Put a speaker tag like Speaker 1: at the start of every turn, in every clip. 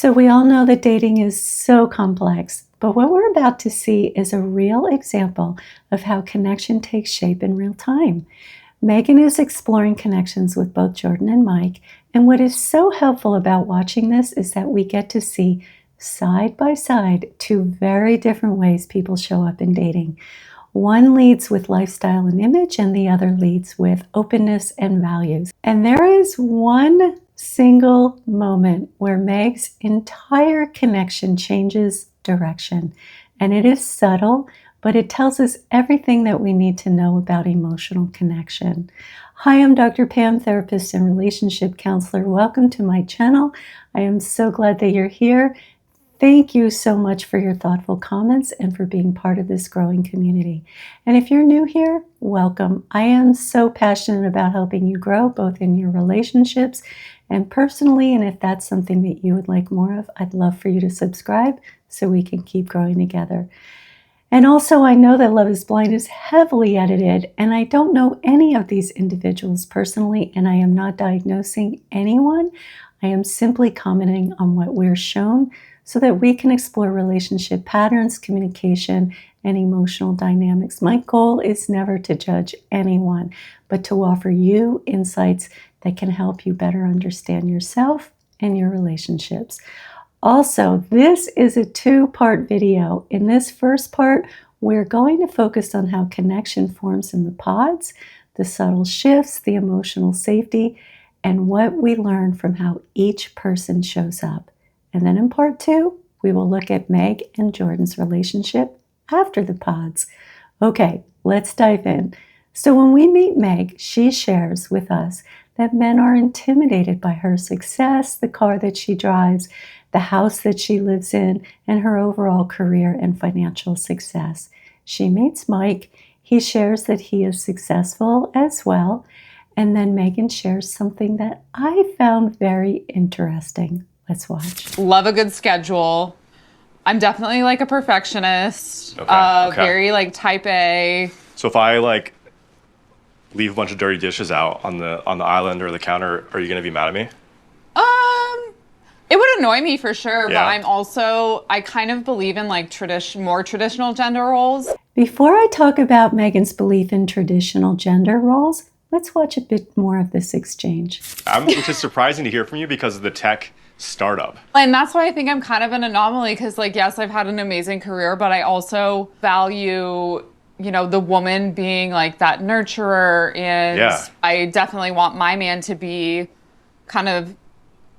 Speaker 1: So we all know that dating is so complex, but what we're about to see is a real example of how connection takes shape in real time. Megan is exploring connections with both Jordan and Mike, and what is so helpful about watching this is that we get to see side by side two very different ways people show up in dating. One leads with lifestyle and image, and the other leads with openness and values. And there is one single moment where Meg's entire connection changes direction. And it is subtle, but it tells us everything that we need to know about emotional connection. Hi, I'm Dr. Pam, therapist and relationship counselor. Welcome to my channel. I am so glad that you're here. Thank you so much for your thoughtful comments and for being part of this growing community. And if you're new here, welcome. I am so passionate about helping you grow both in your relationships and personally. And if that's something that you would like more of, I'd love for you to subscribe so we can keep growing together. And also, I know that Love is Blind is heavily edited, and I don't know any of these individuals personally, and I am not diagnosing anyone. I am simply commenting on what we're shown so that we can explore relationship patterns, communication, and emotional dynamics. My goal is never to judge anyone, but to offer you insights that can help you better understand yourself and your relationships. Also, this is a two-part video. In this first part, we're going to focus on how connection forms in the pods, the subtle shifts, the emotional safety, and what we learn from how each person shows up. And then in part two, we will look at Meg and Jordan's relationship after the pods. Okay, let's dive in. So when we meet Meg, she shares with us that men are intimidated by her success, the car that she drives, the house that she lives in, and her overall career and financial success. She meets Mike. He shares that he is successful as well. And then Megan shares something that I found very interesting. Let's watch.
Speaker 2: Love a good schedule. I'm definitely like a perfectionist. Very like type A.
Speaker 3: So if I like leave a bunch of dirty dishes out on the island or the counter, are you gonna be mad at me?
Speaker 2: It would annoy me for sure,
Speaker 3: Yeah.
Speaker 2: but I kind of believe in like more traditional gender roles.
Speaker 1: Before I talk about Megan's belief in traditional gender roles, let's watch a bit more of this exchange.
Speaker 3: Which is surprising to hear from you because of the tech startup.
Speaker 2: And that's why I think I'm kind of an anomaly because like, yes, I've had an amazing career, but I also value, the woman being like that nurturer. And I definitely want my man to be kind of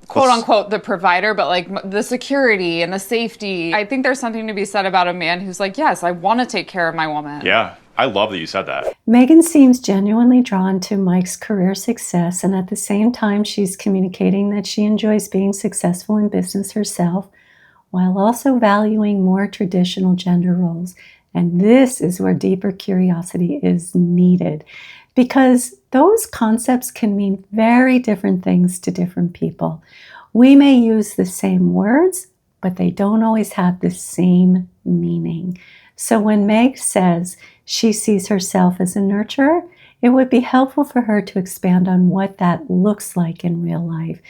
Speaker 2: quote unquote the provider, but like the security and the safety. I think there's something to be said about a man who's like, yes, I want to take care of my woman.
Speaker 3: Yeah, I love that you said that.
Speaker 1: Megan seems genuinely drawn to Mike's career success, and at the same time, she's communicating that she enjoys being successful in business herself, while also valuing more traditional gender roles. And this is where deeper curiosity is needed, because those concepts can mean very different things to different people. We may use the same words, but they don't always have the same meaning. So when Meg says she sees herself as a nurturer, it would be helpful for her to expand on what that looks like in real life.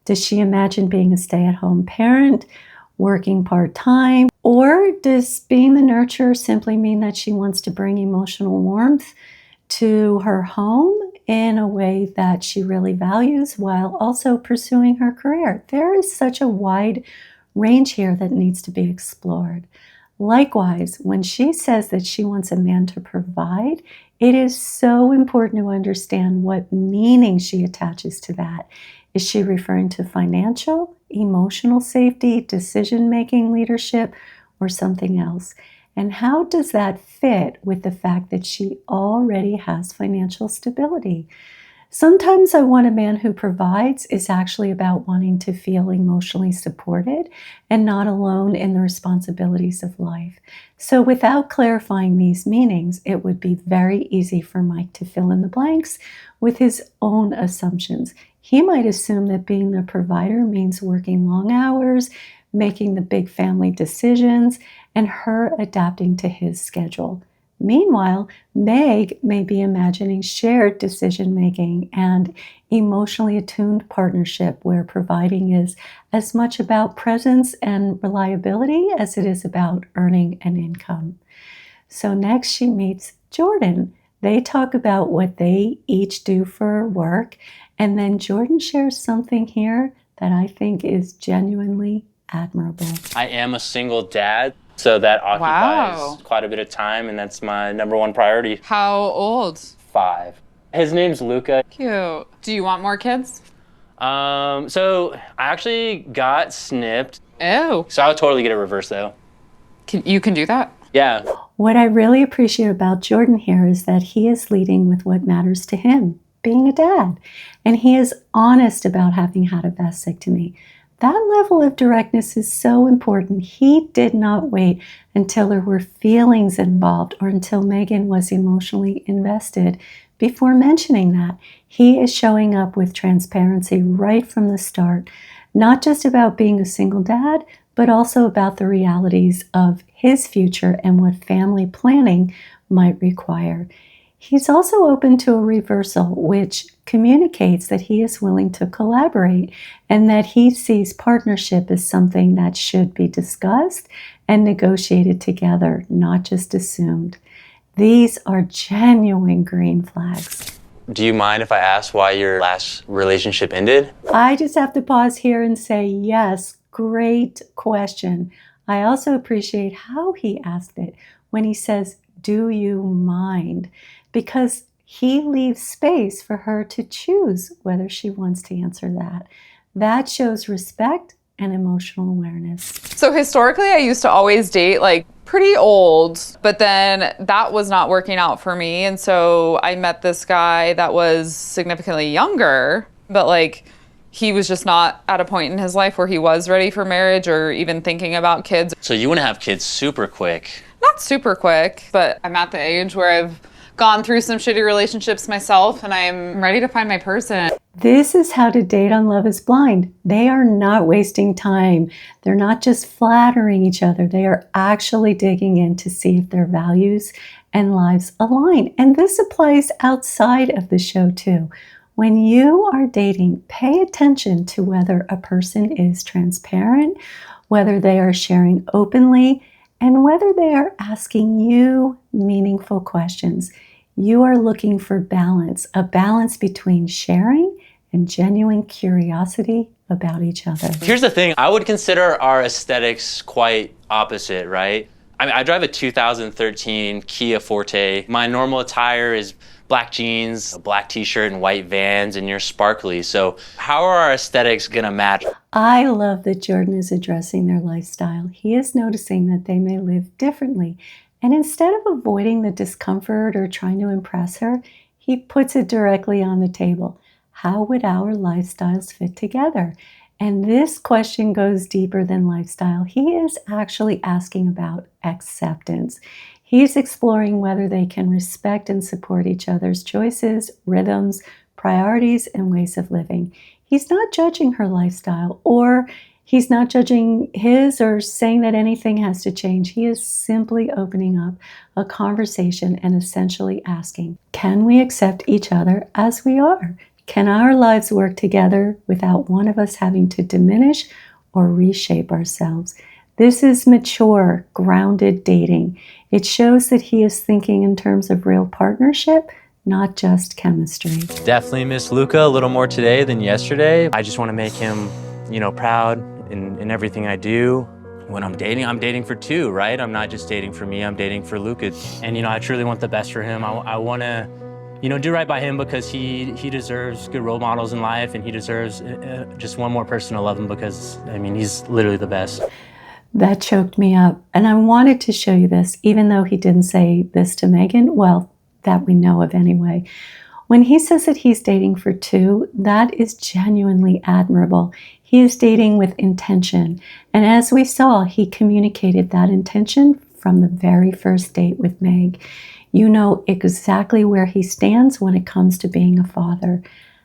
Speaker 1: Does she imagine being a stay-at-home parent, working part-time, or does being the nurturer simply mean that she wants to bring emotional warmth to her home in a way that she really values while also pursuing her career? There is such a wide range here that needs to be explored. Likewise, when she says that she wants a man to provide, it is so important to understand what meaning she attaches to that. Is she referring to financial, emotional safety, decision-making, leadership, or something else? And how does that fit with the fact that she already has financial stability? Sometimes I want a man who provides is actually about wanting to feel emotionally supported and not alone in the responsibilities of life. So without clarifying these meanings, it would be very easy for Mike to fill in the blanks with his own assumptions. He might assume that being the provider means working long hours, making the big family decisions, and her adapting to his schedule. Meanwhile, Meg may be imagining shared decision making and emotionally attuned partnership where providing is as much about presence and reliability as it is about earning an income. So next she meets Jordan. They talk about what they each do for work, and then Jordan shares something here that I think is genuinely admirable.
Speaker 4: I am a single dad, so that occupies quite a bit of time, and that's my number one priority.
Speaker 2: How old?
Speaker 4: 5. His name's Luca.
Speaker 2: Cute. Do you want more kids?
Speaker 4: So I actually got snipped.
Speaker 2: Oh.
Speaker 4: So I would totally get it reversed though.
Speaker 2: You can do that?
Speaker 4: Yeah.
Speaker 1: What I really appreciate about Jordan here is that he is leading with what matters to him, being a dad. And he is honest about having had a vasectomy. That level of directness is so important. He did not wait until there were feelings involved or until Megan was emotionally invested before mentioning that. He is showing up with transparency right from the start, not just about being a single dad, but also about the realities of his future and what family planning might require. He's also open to a reversal, which communicates that he is willing to collaborate and that he sees partnership as something that should be discussed and negotiated together, not just assumed. These are genuine green flags.
Speaker 4: Do you mind if I ask why your last relationship ended?
Speaker 1: I just have to pause here and say, yes, great question. I also appreciate how he asked it when he says, do you mind? Because he leaves space for her to choose whether she wants to answer that. That shows respect and emotional awareness.
Speaker 2: So historically, I used to always date like pretty old, but then that was not working out for me. And so I met this guy that was significantly younger, but like he was just not at a point in his life where he was ready for marriage or even thinking about kids.
Speaker 4: So you want to have kids super quick?
Speaker 2: Not super quick, but I'm at the age where I've gone through some shitty relationships myself and I'm ready to find my person.
Speaker 1: This is how to date on Love is Blind. They are not wasting time. They're not just flattering each other. They are actually digging in to see if their values and lives align. And this applies outside of the show too. When you are dating, pay attention to whether a person is transparent, whether they are sharing openly, and whether they are asking you meaningful questions. You are looking for balance, a balance between sharing and genuine curiosity about each other.
Speaker 4: Here's the thing, I would consider our aesthetics quite opposite, right? I drive a 2013 Kia Forte. My normal attire is black jeans, a black t-shirt, and white Vans, and you're sparkly. So how are our aesthetics gonna match?
Speaker 1: I love that Jordan is addressing their lifestyle. He is noticing that they may live differently. And instead of avoiding the discomfort or trying to impress her, he puts it directly on the table. How would our lifestyles fit together? And this question goes deeper than lifestyle. He is actually asking about acceptance. He's exploring whether they can respect and support each other's choices, rhythms, priorities, and ways of living. He's not judging her lifestyle, or he's not judging his or saying that anything has to change. He is simply opening up a conversation and essentially asking, can we accept each other as we are? Can our lives work together without one of us having to diminish or reshape ourselves? This is mature, grounded dating. It shows that he is thinking in terms of real partnership, not just chemistry.
Speaker 4: Definitely miss Luca a little more today than yesterday. I just want to make him, proud in everything I do. When I'm dating for two, right? I'm not just dating for me, I'm dating for Luca. And, I truly want the best for him. I want to, do right by him because he deserves good role models in life, and he deserves just one more person to love him because, he's literally the best.
Speaker 1: That choked me up. And I wanted to show you this, even though he didn't say this to Megan, well, that we know of anyway. When he says that he's dating for two, that is genuinely admirable. He is dating with intention. And as we saw, he communicated that intention from the very first date with Meg. You know exactly where he stands when it comes to being a father.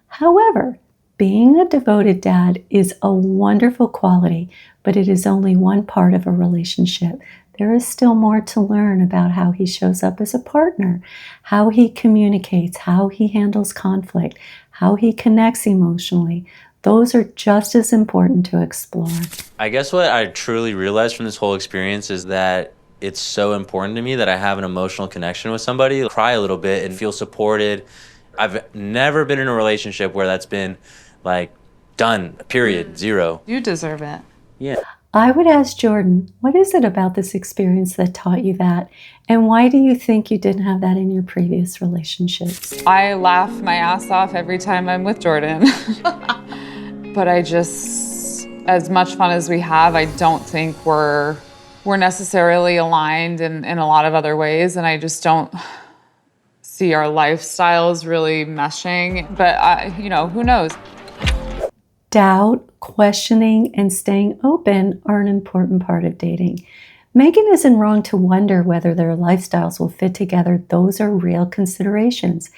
Speaker 1: However, being a devoted dad is a wonderful quality, but it is only one part of a relationship. there is still more to learn about how he shows up as a partner, how he communicates, how he handles conflict, how he connects emotionally. Those are just as important to explore.
Speaker 4: I guess what I truly realized from this whole experience is that it's so important to me that I have an emotional connection with somebody, cry a little bit and feel supported. I've never been in a relationship where that's been like done, period, zero.
Speaker 2: You deserve it.
Speaker 4: Yeah.
Speaker 1: I would ask Jordan, what is it about this experience that taught you that? And why do you think you didn't have that in your previous relationships?
Speaker 2: I laugh my ass off every time I'm with Jordan. But I just, as much fun as we have, I don't think we're necessarily aligned in a lot of other ways. And I just don't see our lifestyles really meshing. But, who knows?
Speaker 1: Doubt, questioning, and staying open are an important part of dating. Megan isn't wrong to wonder whether their lifestyles will fit together. Those are real considerations.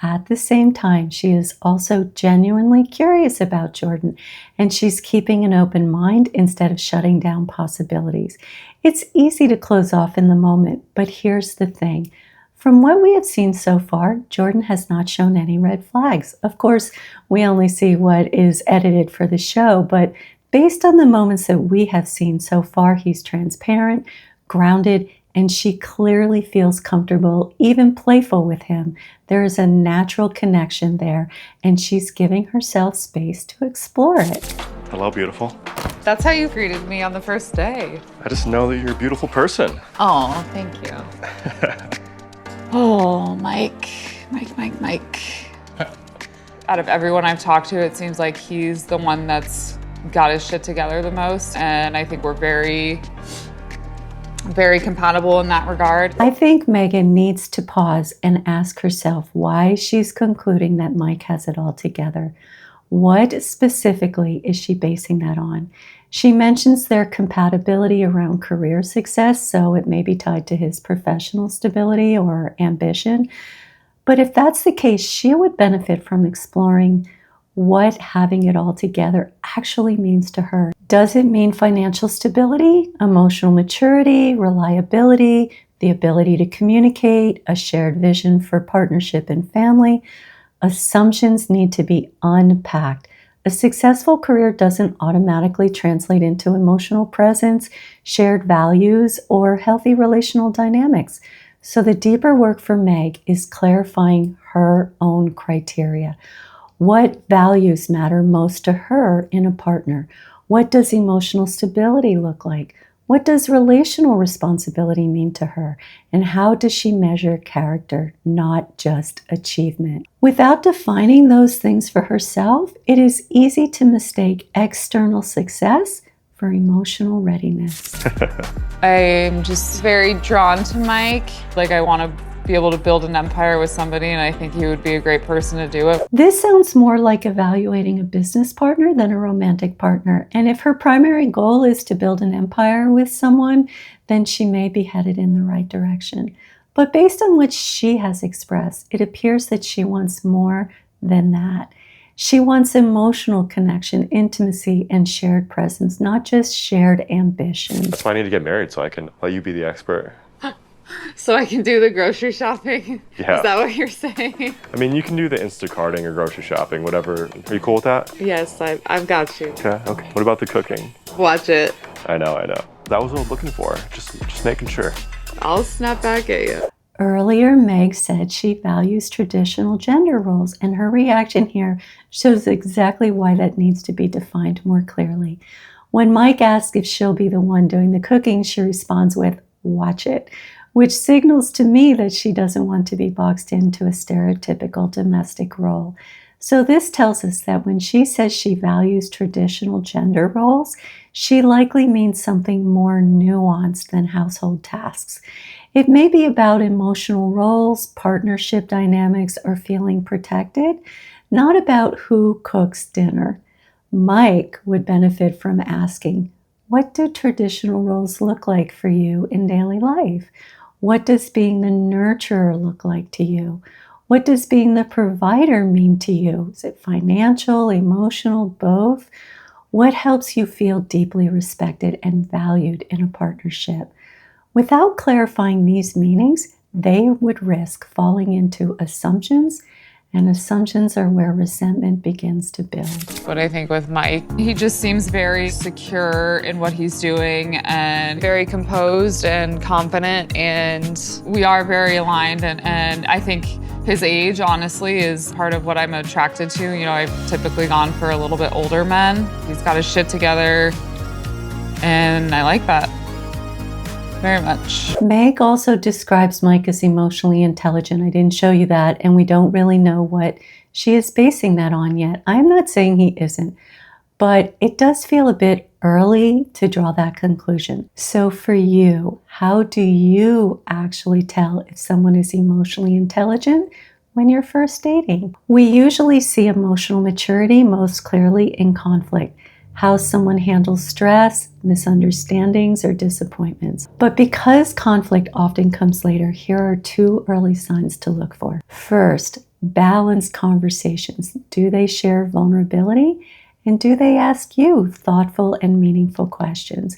Speaker 1: At the same time, she is also genuinely curious about Jordan, and she's keeping an open mind instead of shutting down possibilities. It's easy to close off in the moment, but here's the thing. From what we have seen so far, Jordan has not shown any red flags. Of course, we only see what is edited for the show, but based on the moments that we have seen so far, he's transparent, grounded, and she clearly feels comfortable, even playful with him. There is a natural connection there, and she's giving herself space to explore it.
Speaker 3: Hello, beautiful.
Speaker 2: That's how you greeted me on the first day.
Speaker 3: I just know that you're a beautiful person.
Speaker 2: Oh, thank you. Oh, Mike. Out of everyone I've talked to, it seems like he's the one that's got his shit together the most. And I think we're very, very compatible in that regard.
Speaker 1: I think Megan needs to pause and ask herself why she's concluding that Mike has it all together. What specifically is she basing that on? She mentions their compatibility around career success, so it may be tied to his professional stability or ambition. But if that's the case, she would benefit from exploring what having it all together actually means to her. Does it mean financial stability, emotional maturity, reliability, the ability to communicate, a shared vision for partnership and family? Assumptions need to be unpacked. A successful career doesn't automatically translate into emotional presence, shared values, or healthy relational dynamics. So the deeper work for Meg is clarifying her own criteria. What values matter most to her in a partner? What does emotional stability look like? What does relational responsibility mean to her? And how does she measure character, not just achievement? Without defining those things for herself, it is easy to mistake external success for emotional readiness.
Speaker 2: I'm just very drawn to Mike. Like, I want to be able to build an empire with somebody, and I think he would be a great person to do it.
Speaker 1: This sounds more like evaluating a business partner than a romantic partner. And if her primary goal is to build an empire with someone, then she may be headed in the right direction. But based on what she has expressed, it appears that she wants more than that. She wants emotional connection, intimacy, and shared presence, not just shared ambition.
Speaker 3: That's why I need to get married, so I can let you be the expert.
Speaker 2: So I can do the grocery shopping?
Speaker 3: Yeah.
Speaker 2: Is that what you're saying?
Speaker 3: I mean, you can do the Instacarting or grocery shopping, whatever. Are you cool with that?
Speaker 2: Yes, I've got you.
Speaker 3: Okay. What about the cooking?
Speaker 2: Watch it.
Speaker 3: I know. That was what I was looking for. Just making sure.
Speaker 2: I'll snap back at you.
Speaker 1: Earlier, Meg said she values traditional gender roles, and her reaction here shows exactly why that needs to be defined more clearly. When Mike asks if she'll be the one doing the cooking, she responds with, "Watch it," which signals to me that she doesn't want to be boxed into a stereotypical domestic role. So this tells us that when she says she values traditional gender roles, she likely means something more nuanced than household tasks. It may be about emotional roles, partnership dynamics, or feeling protected, not about who cooks dinner. Mike would benefit from asking, what do traditional roles look like for you in daily life? What does being the nurturer look like to you? What does being the provider mean to you? Is it financial, emotional, both? What helps you feel deeply respected and valued in a partnership? Without clarifying these meanings, they would risk falling into assumptions, and assumptions are where resentment begins to build.
Speaker 2: But I think with Mike, he just seems very secure in what he's doing and very composed and confident, and we are very aligned, and I think his age, honestly, is part of what I'm attracted to. You know, I've typically gone for a little bit older men. He's got his shit together, and I like that very much.
Speaker 1: Meg also describes Mike as emotionally intelligent. I didn't show you that, and we don't really know what she is basing that on yet. I'm not saying he isn't, but it does feel a bit early to draw that conclusion. So for you, how do you actually tell if someone is emotionally intelligent when you're first dating? We usually see emotional maturity most clearly in conflict. How someone handles stress, misunderstandings, or disappointments. But because conflict often comes later, here are 2 early signs to look for. First, balanced conversations. Do they share vulnerability? And do they ask you thoughtful and meaningful questions?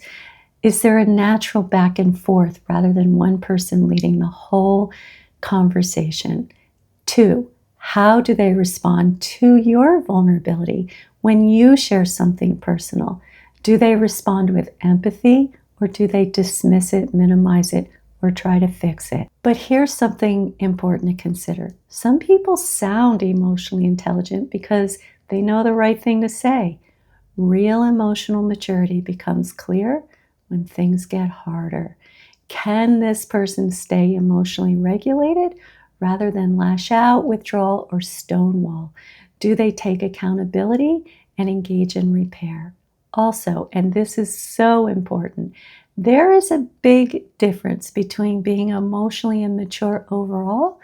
Speaker 1: Is there a natural back and forth rather than one person leading the whole conversation? 2, how do they respond to your vulnerability when you share something personal? Do they respond with empathy, or do they dismiss it, minimize it, or try to fix it? But here's something important to consider. Some people sound emotionally intelligent because they know the right thing to say. Real emotional maturity becomes clear when things get harder. Can this person stay emotionally regulated rather than lash out, withdraw, or stonewall? Do they take accountability and engage in repair? Also, and this is so important, there is a big difference between being emotionally immature overall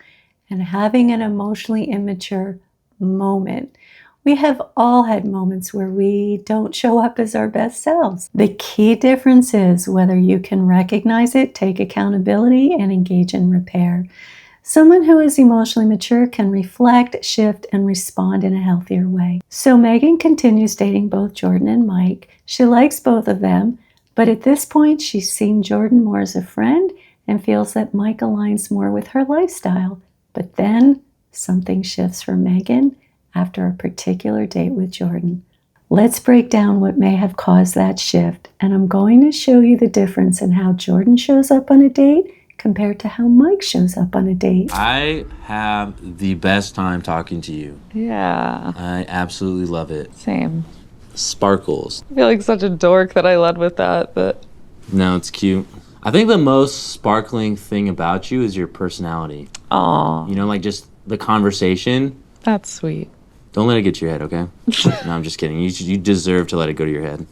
Speaker 1: and having an emotionally immature moment. We have all had moments where we don't show up as our best selves. The key difference is whether you can recognize it, take accountability, and engage in repair. Someone who is emotionally mature can reflect, shift, and respond in a healthier way. So Megan continues dating both Jordan and Mike. She likes both of them, but at this point, she's seen Jordan more as a friend and feels that Mike aligns more with her lifestyle. But then something shifts for Megan after a particular date with Jordan. Let's break down what may have caused that shift, and I'm going to show you the difference in how Jordan shows up on a date compared to how Mike shows up on a date.
Speaker 4: I have the best time talking to you.
Speaker 2: Yeah.
Speaker 4: I absolutely love it.
Speaker 2: Same.
Speaker 4: Sparkles.
Speaker 2: I feel like such a dork that I led with that, but...
Speaker 4: No, it's cute. I think the most sparkling thing about you is your personality.
Speaker 2: Aw.
Speaker 4: You know, like just the conversation.
Speaker 2: That's sweet.
Speaker 4: Don't let it get to your head, okay? No, I'm just kidding. You deserve to let it go to your head.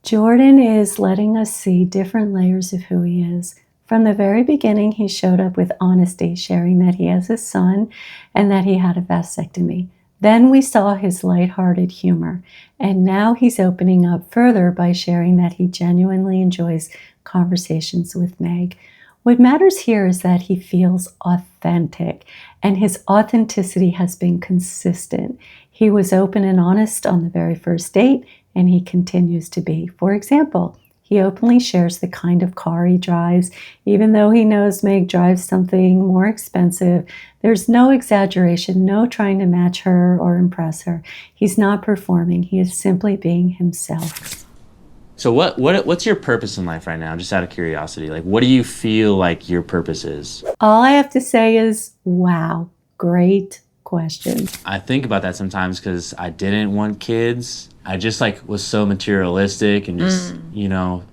Speaker 1: Jordan is letting us see different layers of who he is. From the very beginning, he showed up with honesty, sharing that he has a son and that he had a vasectomy. Then we saw his lighthearted humor, and now he's opening up further by sharing that he genuinely enjoys conversations with Meg. What matters here is that he feels authentic, and his authenticity has been consistent. He was open and honest on the very first date, and he continues to be. For example, he openly shares the kind of car he drives, even though he knows Meg drives something more expensive. There's no exaggeration, no trying to match her or impress her. He's not performing. He is simply being himself.
Speaker 4: So what's your purpose in life right now? Just out of curiosity, like what do you feel like your purpose is?
Speaker 1: All I have to say is, wow, great question.
Speaker 4: I think about that sometimes because I didn't want kids. I just was so materialistic and just,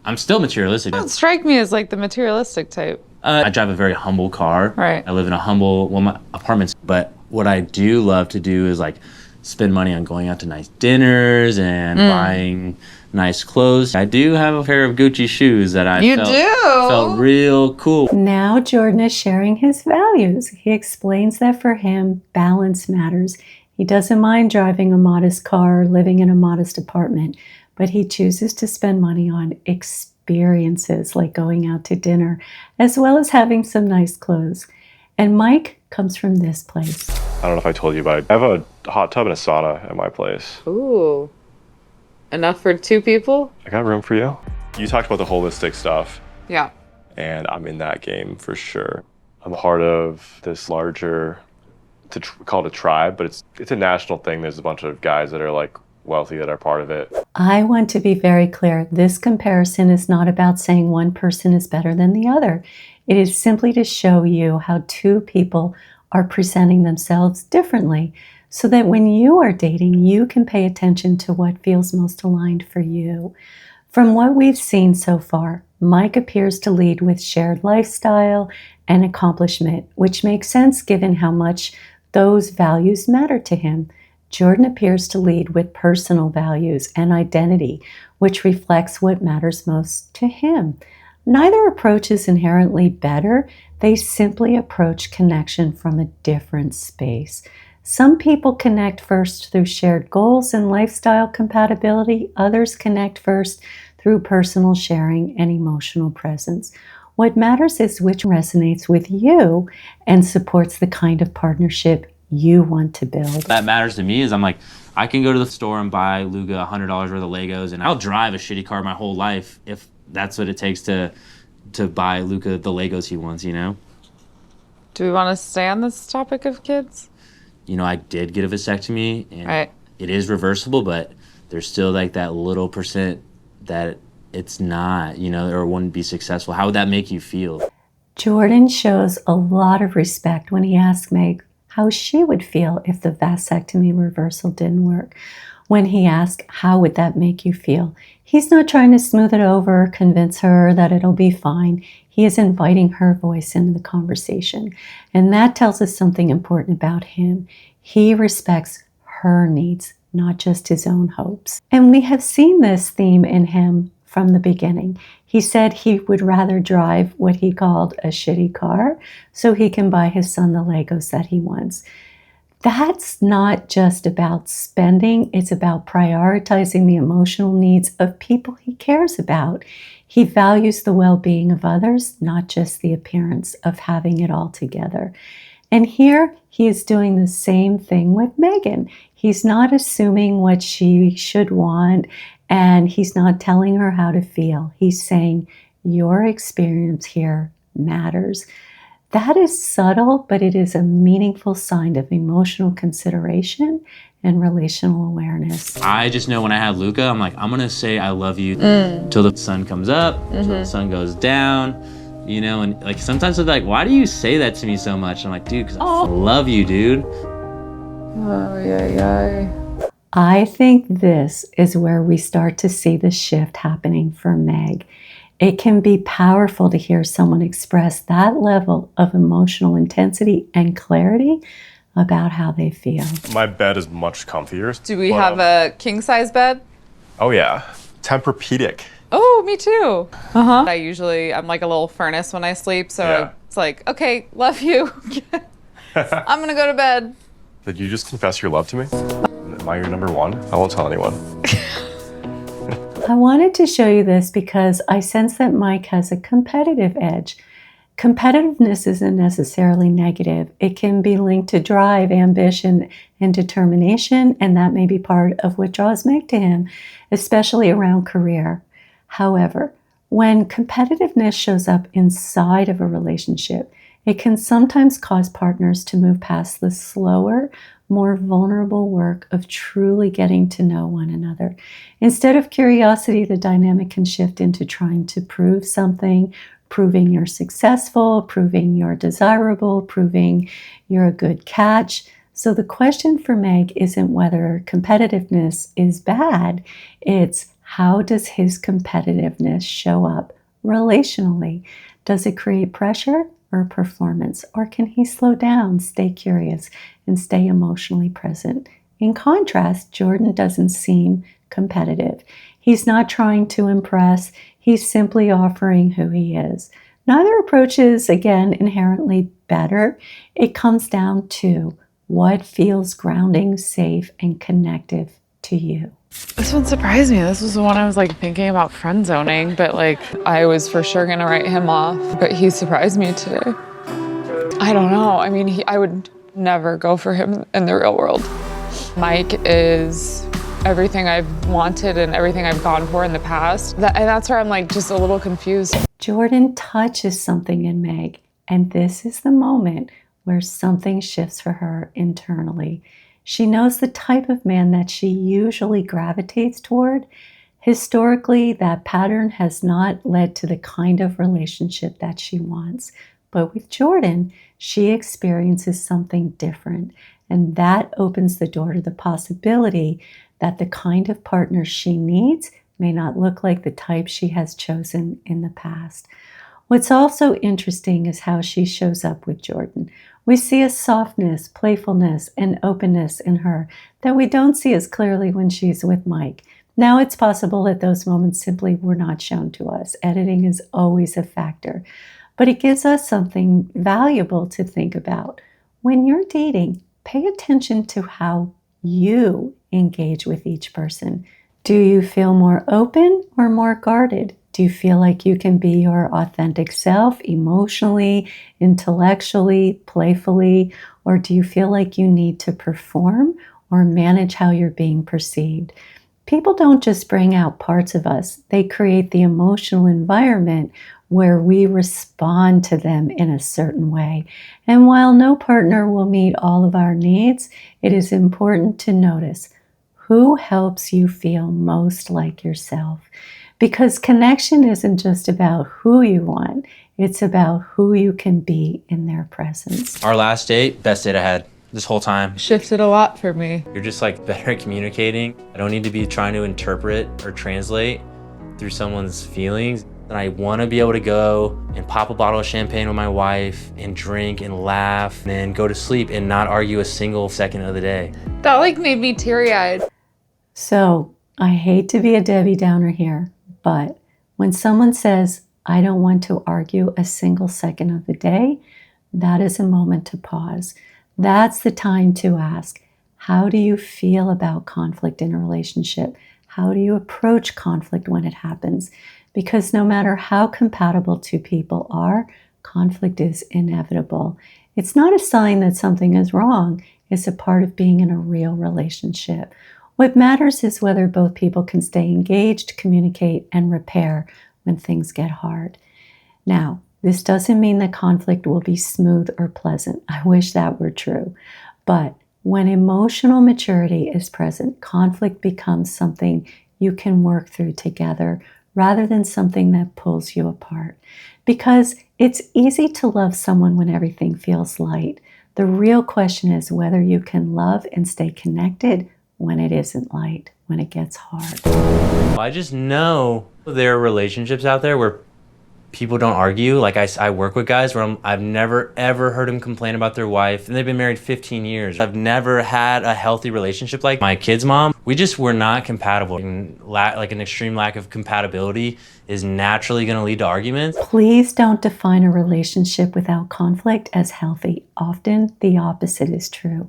Speaker 4: I'm still materialistic.
Speaker 2: You don't strike me as like the materialistic type.
Speaker 4: I drive a very humble car.
Speaker 2: Right.
Speaker 4: I live in my apartments. But what I do love to do is spend money on going out to nice dinners and buying nice clothes. I do have a pair of Gucci shoes that I felt real cool.
Speaker 1: Now Jordan is sharing his values. He explains that for him, balance matters. He doesn't mind driving a modest car, living in a modest apartment, but he chooses to spend money on experiences like going out to dinner, as well as having some nice clothes. And Mike comes from this place.
Speaker 3: I don't know if I told you, but I have a hot tub and a sauna at my place.
Speaker 2: Ooh. Enough for 2 people?
Speaker 3: I got room for you. You talked about the holistic stuff.
Speaker 2: Yeah.
Speaker 3: and I'm in that game for sure. I'm part of this larger, call it a tribe, but it's a national thing. There's a bunch of guys that are like wealthy that are part of it.
Speaker 1: I want to be very clear. This comparison is not about saying one person is better than the other. It is simply to show you how two people are presenting themselves differently, so that when you are dating, you can pay attention to what feels most aligned for you. From what we've seen so far, Mike appears to lead with shared lifestyle and accomplishment, which makes sense given how much those values matter to him. Jordan appears to lead with personal values and identity, which reflects what matters most to him. Neither approach is inherently better. They simply approach connection from a different space. Some people connect first through shared goals and lifestyle compatibility. Others connect first through personal sharing and emotional presence. What matters is which resonates with you and supports the kind of partnership you want to build.
Speaker 4: That matters to me is I'm like, I can go to the store and buy Luca $100 worth of Legos, and I'll drive a shitty car my whole life if that's what it takes to buy Luca the Legos he wants, you know?
Speaker 2: Do we want to stay on this topic of kids?
Speaker 4: You know, I did get a vasectomy, and
Speaker 2: right.
Speaker 4: It is reversible, but there's still like that little percent that it's not, you know, or wouldn't be successful. How would that make you feel?
Speaker 1: Jordan shows a lot of respect when he asks Meg how she would feel if the vasectomy reversal didn't work. When he asked, how would that make you feel? He's not trying to smooth it over, convince her that it'll be fine. He is inviting her voice into the conversation. And that tells us something important about him. He respects her needs, not just his own hopes. And we have seen this theme in him from the beginning. He said he would rather drive what he called a shitty car so he can buy his son the Legos that he wants. That's not just about spending, it's about prioritizing the emotional needs of people he cares about. He values the well-being of others, not just the appearance of having it all together. And here he is doing the same thing with Megan. He's not assuming what she should want, and he's not telling her how to feel. He's saying, your experience here matters. That is subtle, but it is a meaningful sign of emotional consideration and relational awareness.
Speaker 4: I just know when I have Luca, I'm like, I'm gonna say I love you till the sun comes up, till the sun goes down, you know, and like sometimes they're like, why do you say that to me so much? I'm like, dude, because I love you, dude.
Speaker 2: Oh, yeah.
Speaker 1: I think this is where we start to see the shift happening for Meg. It can be powerful to hear someone express that level of emotional intensity and clarity about how they feel.
Speaker 3: My bed is much comfier.
Speaker 2: Do we have a king-size bed?
Speaker 3: Oh yeah, Tempur-Pedic.
Speaker 2: Oh, me too. I'm like a little furnace when I sleep, so it's like, okay, love you. I'm gonna go to bed.
Speaker 3: Did you just confess your love to me? Am I your number one? I won't tell anyone.
Speaker 1: I wanted to show you this because I sense that Mike has a competitive edge. Competitiveness isn't necessarily negative. It can be linked to drive, ambition, and determination, and that may be part of what draws Meg to him, especially around career. However, when competitiveness shows up inside of a relationship, it can sometimes cause partners to move past the slower, more vulnerable work of truly getting to know one another. Instead of curiosity, the dynamic can shift into trying to prove something, proving you're successful, proving you're desirable, proving you're a good catch. So the question for Meg isn't whether competitiveness is bad, it's how does his competitiveness show up relationally? Does it create pressure or performance? Or can he slow down, stay curious, and stay emotionally present? In contrast, Jordan doesn't seem competitive. He's not trying to impress. He's simply offering who he is. Neither approach is, again, inherently better. It comes down to what feels grounding, safe, and connective to you.
Speaker 2: This one surprised me. This was the one I was like thinking about friend zoning, but like I was for sure gonna write him off, but he surprised me today. I don't know. I mean, I would never go for him in the real world. Mike is everything I've wanted and everything I've gone for in the past. And that's where I'm like just a little confused.
Speaker 1: Jordan touches something in Meg, and this is the moment where something shifts for her internally. She knows the type of man that she usually gravitates toward. Historically, that pattern has not led to the kind of relationship that she wants. But with Jordan, she experiences something different, and that opens the door to the possibility that the kind of partner she needs may not look like the type she has chosen in the past. What's also interesting is how she shows up with Jordan. We see a softness, playfulness, and openness in her that we don't see as clearly when she's with Mike. Now, it's possible that those moments simply were not shown to us. Editing is always a factor, but it gives us something valuable to think about. When you're dating, pay attention to how you engage with each person. Do you feel more open or more guarded? Do you feel like you can be your authentic self emotionally, intellectually, playfully, or do you feel like you need to perform or manage how you're being perceived? People don't just bring out parts of us, they create the emotional environment where we respond to them in a certain way. And while no partner will meet all of our needs, it is important to notice who helps you feel most like yourself. Because connection isn't just about who you want, it's about who you can be in their presence.
Speaker 4: Our last date, best date I had this whole time.
Speaker 2: Shifted a lot for me.
Speaker 4: You're just like better at communicating. I don't need to be trying to interpret or translate through someone's feelings. And I want to be able to go and pop a bottle of champagne with my wife and drink and laugh and then go to sleep and not argue a single second of the day.
Speaker 2: That like made me teary-eyed.
Speaker 1: So I hate to be a Debbie Downer here, but when someone says, I don't want to argue a single second of the day, that is a moment to pause. That's the time to ask, how do you feel about conflict in a relationship? How do you approach conflict when it happens? Because no matter how compatible two people are, conflict is inevitable. It's not a sign that something is wrong. It's a part of being in a real relationship. What matters is whether both people can stay engaged, communicate, and repair when things get hard. Now, this doesn't mean that conflict will be smooth or pleasant. I wish that were true. But when emotional maturity is present, conflict becomes something you can work through together rather than something that pulls you apart. Because it's easy to love someone when everything feels light. The real question is whether you can love and stay connected when it isn't light, when it gets hard.
Speaker 4: I just know there are relationships out there where people don't argue. Like I work with guys where I've never ever heard them complain about their wife, and they've been married 15 years. I've never had a healthy relationship like my kid's mom. We just were not compatible. And like an extreme lack of compatibility is naturally going to lead to arguments.
Speaker 1: Please don't define a relationship without conflict as healthy. Often the opposite is true.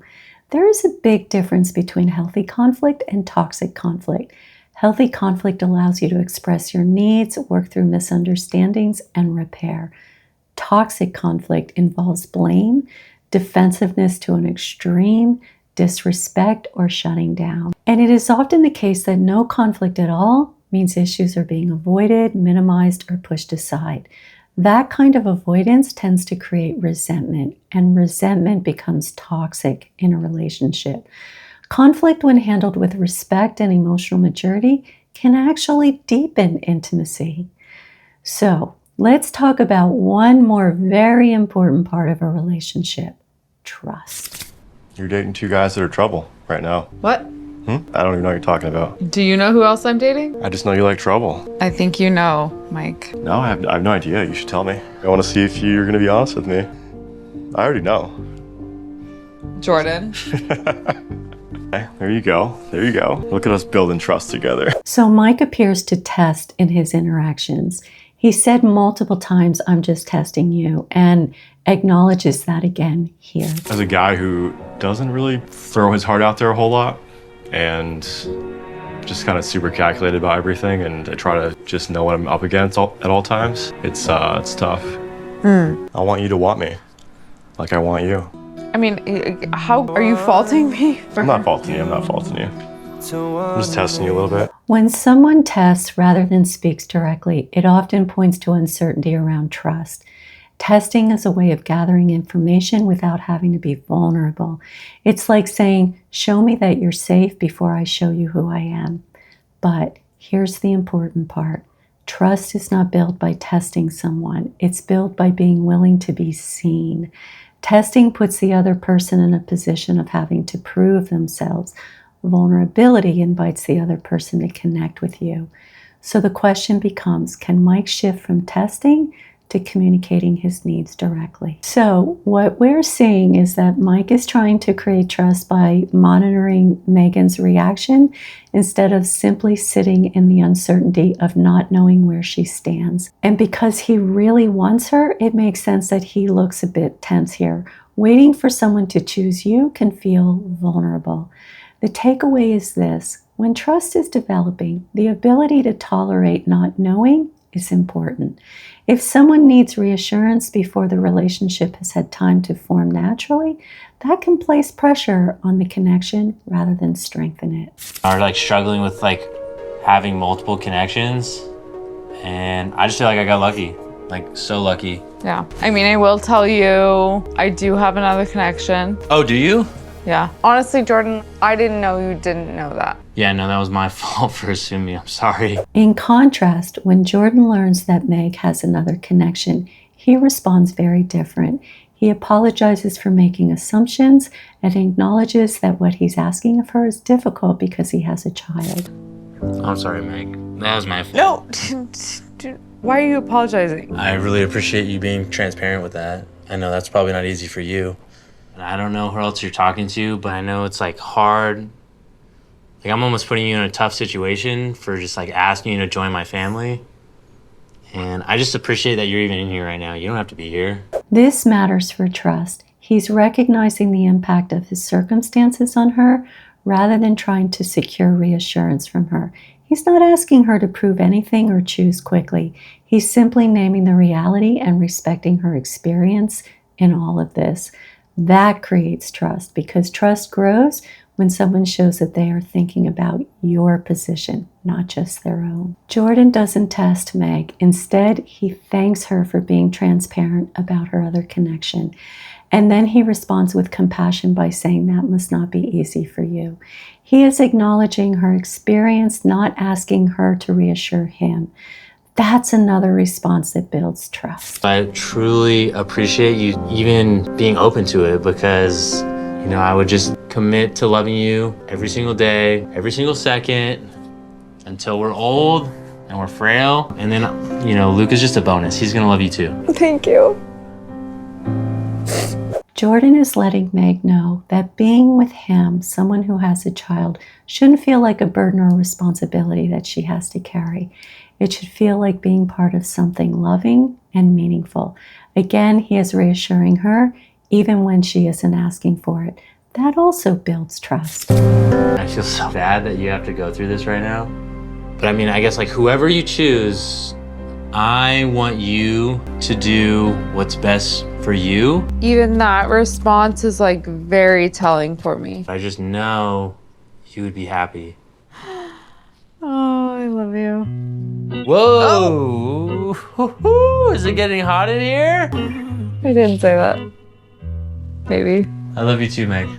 Speaker 1: There is a big difference between healthy conflict and toxic conflict. Healthy conflict allows you to express your needs, work through misunderstandings, and repair. Toxic conflict involves blame, defensiveness to an extreme, disrespect, or shutting down. And it is often the case that no conflict at all means issues are being avoided, minimized, or pushed aside. That kind of avoidance tends to create resentment, and resentment becomes toxic in a relationship. Conflict, when handled with respect and emotional maturity, can actually deepen intimacy. So, let's talk about one more very important part of a relationship: trust.
Speaker 3: You're dating two guys that are trouble right now.
Speaker 2: What?
Speaker 3: I don't even know what you're talking about.
Speaker 2: Do you know who else I'm dating?
Speaker 3: I just know you like trouble.
Speaker 2: I think you know, Mike.
Speaker 3: No, I have no idea. You should tell me. I want to see if you're going to be honest with me. I already know.
Speaker 2: Jordan.
Speaker 3: Okay, there you go. There you go. Look at us building trust together.
Speaker 1: So Mike appears to test in his interactions. He said multiple times, I'm just testing you, and acknowledges that again here.
Speaker 3: As a guy who doesn't really throw his heart out there a whole lot, and just kind of super calculated about everything, and I try to just know what I'm up against at all times. It's tough. I want you to want me like I want you.
Speaker 2: I mean, how are you faulting me?
Speaker 3: I'm not faulting you. I'm not faulting you. I'm just testing you a little bit.
Speaker 1: When someone tests rather than speaks directly, it often points to uncertainty around trust. Testing is a way of gathering information without having to be vulnerable. It's like saying, show me that you're safe before I show you who I am. But here's the important part. Trust is not built by testing someone. It's built by being willing to be seen. Testing puts the other person in a position of having to prove themselves. Vulnerability invites the other person to connect with you. So the question becomes, can Mike shift from testing to communicating his needs directly? So what we're seeing is that Mike is trying to create trust by monitoring Megan's reaction instead of simply sitting in the uncertainty of not knowing where she stands. And because he really wants her, it makes sense that he looks a bit tense here. Waiting for someone to choose you can feel vulnerable. The takeaway is this: when trust is developing, the ability to tolerate not knowing is important. If someone needs reassurance before the relationship has had time to form naturally, that can place pressure on the connection rather than strengthen it.
Speaker 4: Are like struggling with like having multiple connections, and I just feel like I got lucky, like so lucky.
Speaker 2: Yeah. I mean, I will tell you, I do have another connection.
Speaker 4: Oh, do you?
Speaker 2: Yeah. Honestly, Jordan, I didn't know you didn't know that.
Speaker 4: Yeah, no, that was my fault for assuming. I'm sorry.
Speaker 1: In contrast, when Jordan learns that Meg has another connection, he responds very different. He apologizes for making assumptions and acknowledges that what he's asking of her is difficult because he has a child.
Speaker 4: I'm sorry, Meg. That was my fault.
Speaker 2: No. Why are you apologizing?
Speaker 4: I really appreciate you being transparent with that. I know that's probably not easy for you. I don't know who else you're talking to, but I know it's like hard. Like I'm almost putting you in a tough situation for just like asking you to join my family. And I just appreciate that you're even in here right now. You don't have to be here.
Speaker 1: This matters for trust. He's recognizing the impact of his circumstances on her rather than trying to secure reassurance from her. He's not asking her to prove anything or choose quickly. He's simply naming the reality and respecting her experience in all of this. That creates trust, because trust grows when someone shows that they are thinking about your position, not just their own. Jordan doesn't test Meg. Instead, he thanks her for being transparent about her other connection. And then he responds with compassion by saying that must not be easy for you. He is acknowledging her experience, not asking her to reassure him. That's another response that builds trust.
Speaker 4: I truly appreciate you even being open to it, because, you know, I would just commit to loving you every single day, every single second, until we're old and we're frail. And then, you know, Luke is just a bonus. He's gonna love you too.
Speaker 2: Thank you.
Speaker 1: Jordan is letting Meg know that being with him, someone who has a child, shouldn't feel like a burden or responsibility that she has to carry. It should feel like being part of something loving and meaningful. Again, he is reassuring her, even when she isn't asking for it. That also builds trust.
Speaker 4: I feel so bad that you have to go through this right now. But I mean, I guess like whoever you choose, I want you to do what's best for you.
Speaker 2: Even that response is like very telling for me.
Speaker 4: I just know you would be happy.
Speaker 2: Oh, I love you.
Speaker 4: Whoa! Oh. Is it getting hot in here?
Speaker 2: I didn't say that. Maybe.
Speaker 4: I love you too, Meg.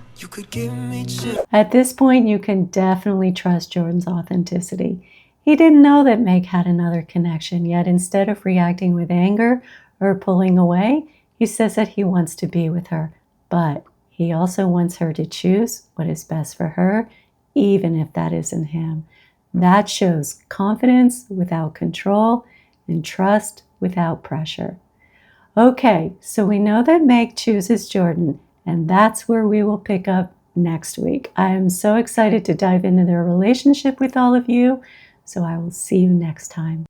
Speaker 1: At this point, you can definitely trust Jordan's authenticity. He didn't know that Meg had another connection, yet instead of reacting with anger or pulling away, he says that he wants to be with her. But he also wants her to choose what is best for her, even if that isn't him. That shows confidence without control and trust without pressure. Okay, so we know that Meg chooses Jordan, and that's where we will pick up next week. I am so excited to dive into their relationship with all of you, so I will see you next time.